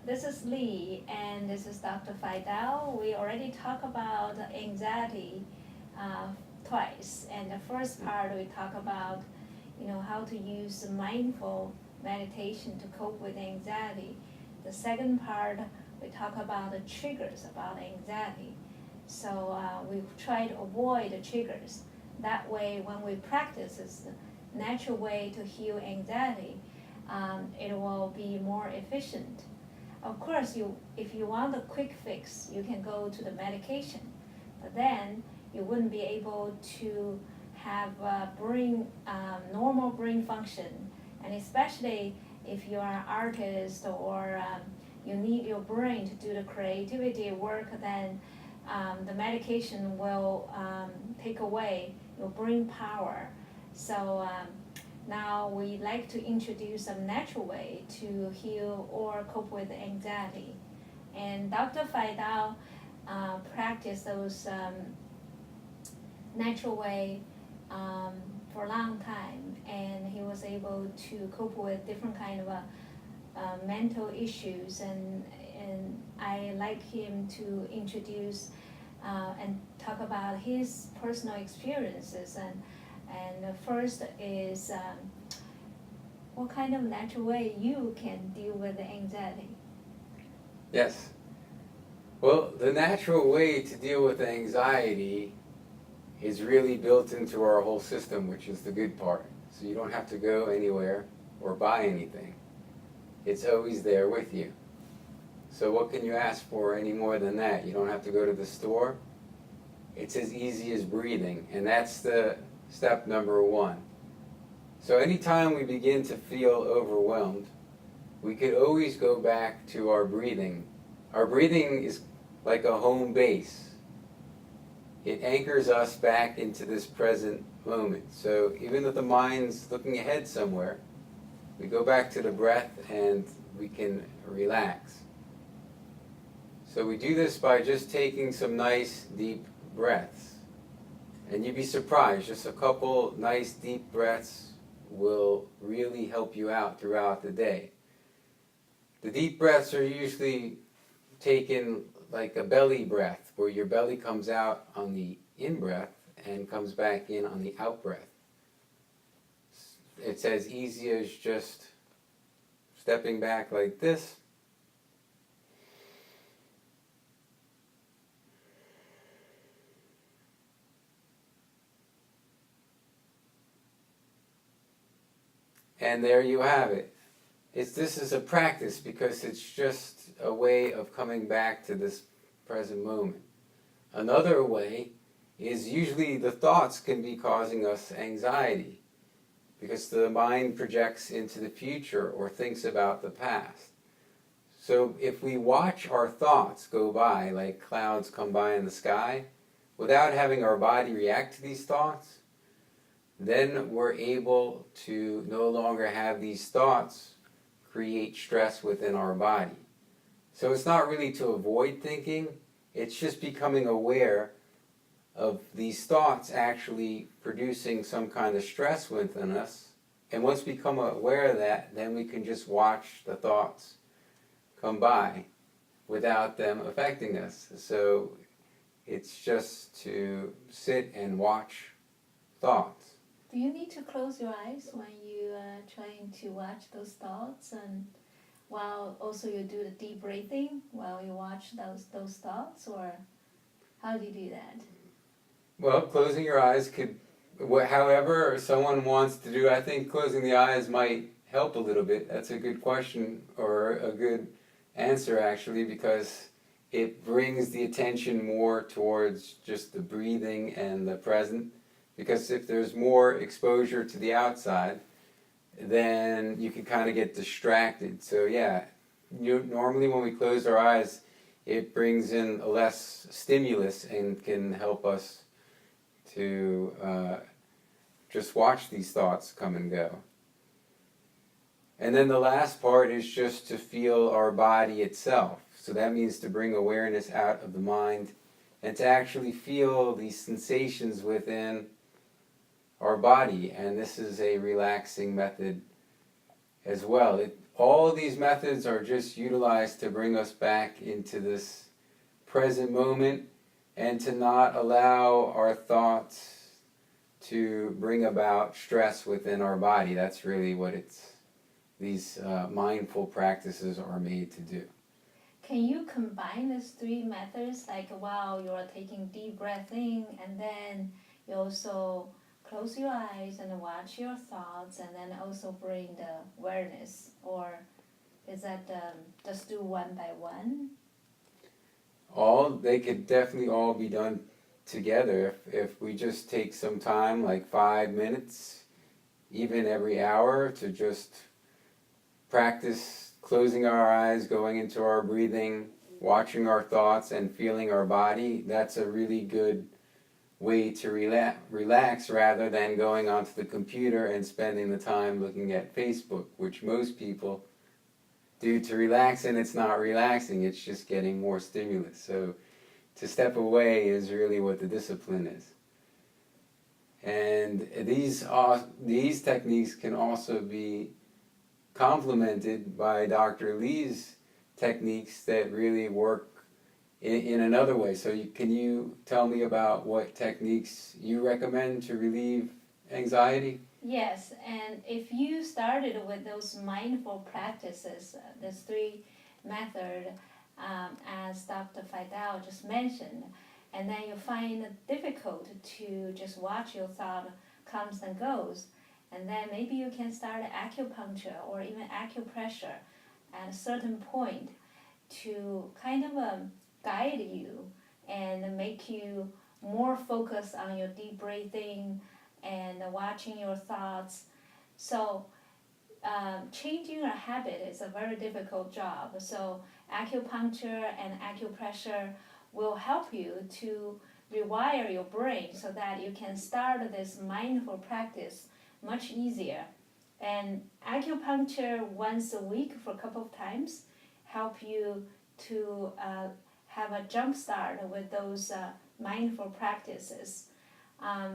this is Lee, and this is Dr. Faidal. We already talked about anxiety uh, twice. And the first part, we talk about, how to use mindful meditation to cope with anxiety. The second part, we talk about the triggers about anxiety. So we try to avoid the triggers. That way, when we practice, it's the natural way to heal anxiety. It will be more efficient. Of course, if you want a quick fix, you can go to the medication, but then you wouldn't be able to have normal brain function, and especially if you are an artist or you need your brain to do the creativity work, then the medication will take away your brain power. So now we like to introduce a natural way to heal or cope with anxiety. And Dr. Faidal practiced those natural way for a long time, and he was able to cope with different kind of mental issues. And I like him to introduce and talk about his personal experiences. And the first is what kind of natural way you can deal with the anxiety? Yes. Well, the natural way to deal with anxiety is really built into our whole system, which is the good part. So you don't have to go anywhere or buy anything. It's always there with you. So what can you ask for any more than that? You don't have to go to the store. It's as easy as breathing, and that's the step number one. So anytime we begin to feel overwhelmed, we could always go back to our breathing. Our breathing is like a home base. It anchors us back into this present moment. So even if the mind's looking ahead somewhere, we go back to the breath and we can relax. So we do this by just taking some nice deep breaths. And you'd be surprised, just a couple nice deep breaths will really help you out throughout the day. The deep breaths are usually taken like a belly breath, where your belly comes out on the in-breath and comes back in on the out-breath. It's as easy as just stepping back like this. And there you have it. This is a practice because it's just a way of coming back to this present moment. Another way is usually the thoughts can be causing us anxiety because the mind projects into the future or thinks about the past. So if we watch our thoughts go by like clouds come by in the sky without having our body react to these thoughts, then we're able to no longer have these thoughts create stress within our body. So it's not really to avoid thinking, it's just becoming aware of these thoughts actually producing some kind of stress within us. And once we become aware of that, then we can just watch the thoughts come by without them affecting us. So it's just to sit and watch thoughts. Do you need to close your eyes when you are trying to watch those thoughts, and while also you do the deep breathing while you watch those thoughts, or how do you do that? Well, closing your eyes could, however someone wants to do, I think closing the eyes might help a little bit. That's a good question, or a good answer actually, because it brings the attention more towards just the breathing and the present. Because if there's more exposure to the outside, then you can kind of get distracted. So yeah, normally when we close our eyes, it brings in less stimulus and can help us to just watch these thoughts come and go. And then the last part is just to feel our body itself. So that means to bring awareness out of the mind and to actually feel these sensations within our body. And this is a relaxing method as well. all these methods are just utilized to bring us back into this present moment and to not allow our thoughts to bring about stress within our body. That's really what these mindful practices are made to do. Can you combine these three methods, like while you're taking deep breath in, and then you also close your eyes and watch your thoughts, and then also bring the awareness, or is that just do one by one? They could definitely all be done together if we just take some time, like 5 minutes, even every hour, to just practice closing our eyes, going into our breathing, watching our thoughts, and feeling our body. That's a really good way to relax rather than going onto the computer and spending the time looking at Facebook, which most people do to relax, and it's not relaxing, it's just getting more stimulus. So to step away is really what the discipline is. And these techniques can also be complemented by Dr. Lee's techniques that really work in another way. So can you tell me about what techniques you recommend to relieve anxiety? Yes, and if you started with those mindful practices, these three methods, as Dr. Fidel just mentioned, and then you find it difficult to just watch your thought comes and goes, and then maybe you can start acupuncture or even acupressure at a certain point to kind of guide you and make you more focused on your deep breathing and watching your thoughts. So changing a habit is a very difficult job. So acupuncture and acupressure will help you to rewire your brain so that you can start this mindful practice much easier. And acupuncture once a week for a couple of times help you to have a jump start with those mindful practices.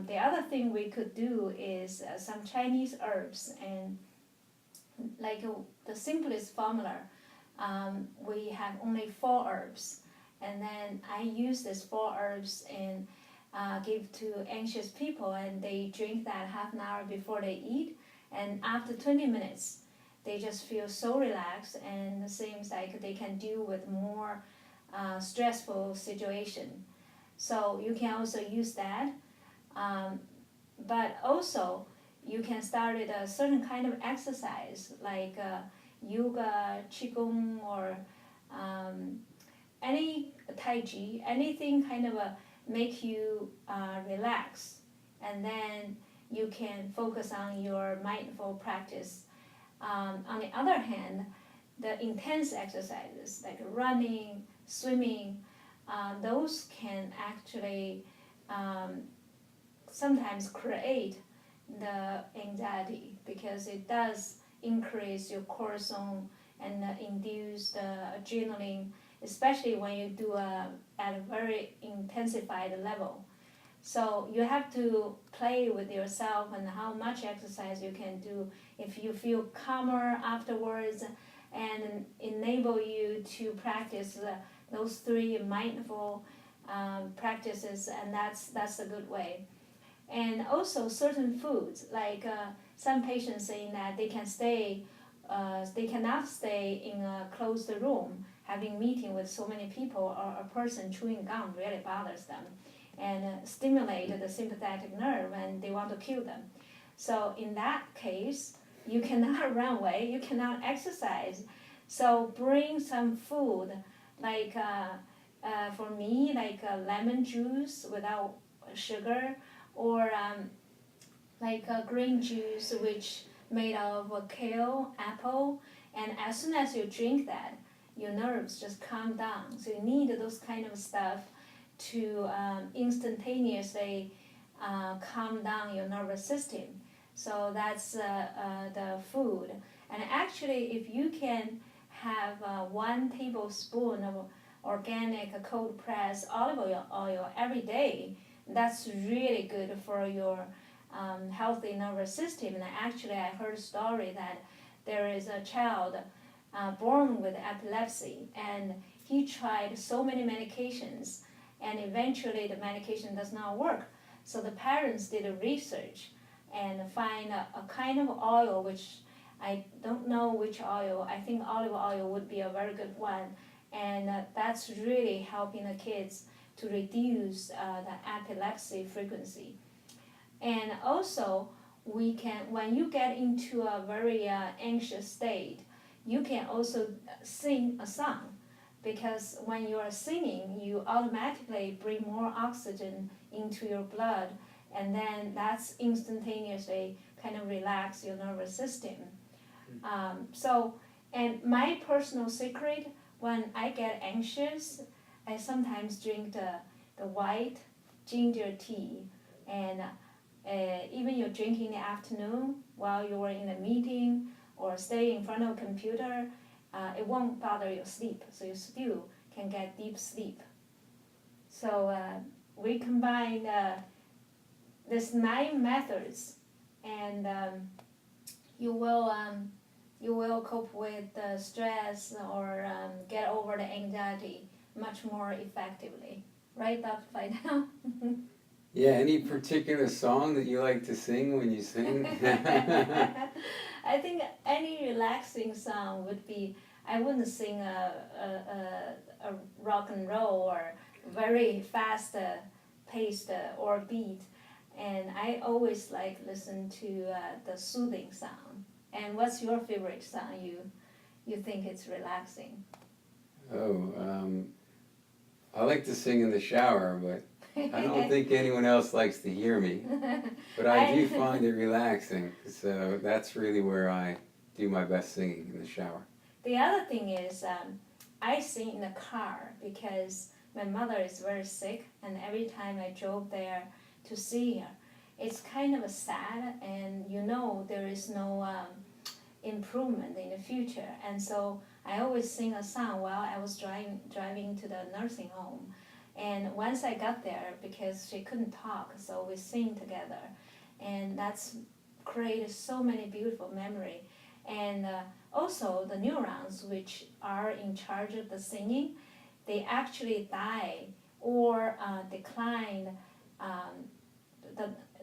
The other thing we could do is some Chinese herbs, and like the simplest formula, we have only 4 herbs, and then I use these 4 herbs and give to anxious people, and they drink that half an hour before they eat, and after 20 minutes they just feel so relaxed, and it seems like they can deal with more stressful situation. So you can also use that. But also you can start at a certain kind of exercise like yoga, qigong, or any tai chi, anything kind of make you relax, and then you can focus on your mindful practice. On the other hand, the intense exercises like running, swimming, those can actually sometimes create the anxiety because it does increase your cortisol and induce the adrenaline, especially when you do at a very intensified level. So you have to play with yourself and how much exercise you can do. If you feel calmer afterwards, and enable you to practice those 3 mindful practices, and that's a good way. And also certain foods, like some patients saying that they cannot stay in a closed room having meeting with so many people, or a person chewing gum really bothers them and stimulate the sympathetic nerve and they want to kill them. So in that case, you cannot run away, you cannot exercise. So bring some food, like for me, like lemon juice without sugar, or like a green juice which made of kale, apple, and as soon as you drink that, your nerves just calm down. So you need those kind of stuff to instantaneously calm down your nervous system. So that's the food. And actually, if you can have 1 tablespoon of organic cold pressed olive oil every day, that's really good for your healthy nervous system. And actually, I heard a story that there is a child born with epilepsy, and he tried so many medications, and eventually the medication does not work. So the parents did a research and find a kind of oil, which I don't know which oil. I think olive oil would be a very good one, and that's really helping the kids to reduce the epilepsy frequency. And also, we can, when you get into a very anxious state, you can also sing a song, because when you are singing, you automatically bring more oxygen into your blood, and then that's instantaneously kind of relax your nervous system. And my personal secret, when I get anxious, I sometimes drink the white ginger tea, and even you drink in the afternoon while you are in a meeting or stay in front of a computer, it won't bother your sleep, so you still can get deep sleep. So we combine these 9 methods, and you will cope with the stress or get over the anxiety much more effectively. Right, Dr. Fidel? Yeah, any particular song that you like to sing when you sing? I think any relaxing song would be, I wouldn't sing a rock and roll or very fast paced or beat, and I always like listen to the soothing sound. And what's your favorite song you think it's relaxing? I like to sing in the shower, but I don't think anyone else likes to hear me. But I do find it relaxing, so that's really where I do my best singing, in the shower. The other thing is, I sing in the car because my mother is very sick, and every time I drove there to see her, it's kind of sad, and there is no improvement in the future. And so I always sing a song while I was driving to the nursing home. And once I got there, because she couldn't talk, so we sing together. And that's created so many beautiful memories. And also the neurons, which are in charge of the singing, they actually die or decline.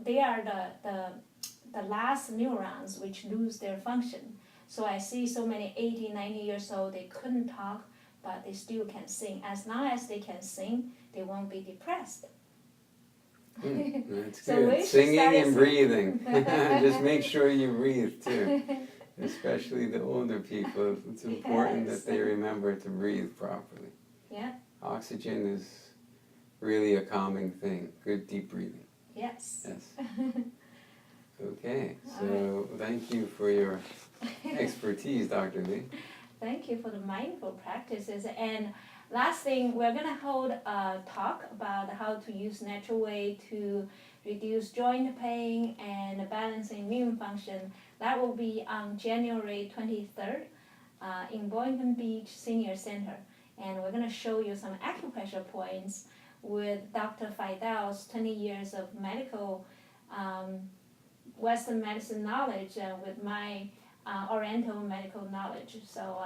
They are the last neurons which lose their function. So I see so many 80, 90 years old, they couldn't talk, but they still can sing. As long as they can sing, they won't be depressed. That's So good. Singing and breathing. Just make sure you breathe too. Especially the older people. It's important that they remember to breathe properly. Yeah. Oxygen is really a calming thing. Good deep breathing. Yes. Yes. Okay, so thank you for your expertise, Dr. Lee. Thank you for the mindful practices. And last thing, we're going to hold a talk about how to use natural way to reduce joint pain and balance immune function. That will be on January 23rd in Boynton Beach Senior Center. And we're going to show you some acupressure points with Dr. Fidel's 20 years of medical Western medicine knowledge with my Oriental medical knowledge. So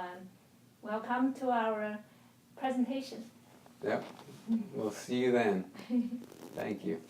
welcome to our presentation. Yep, we'll see you then. Thank you.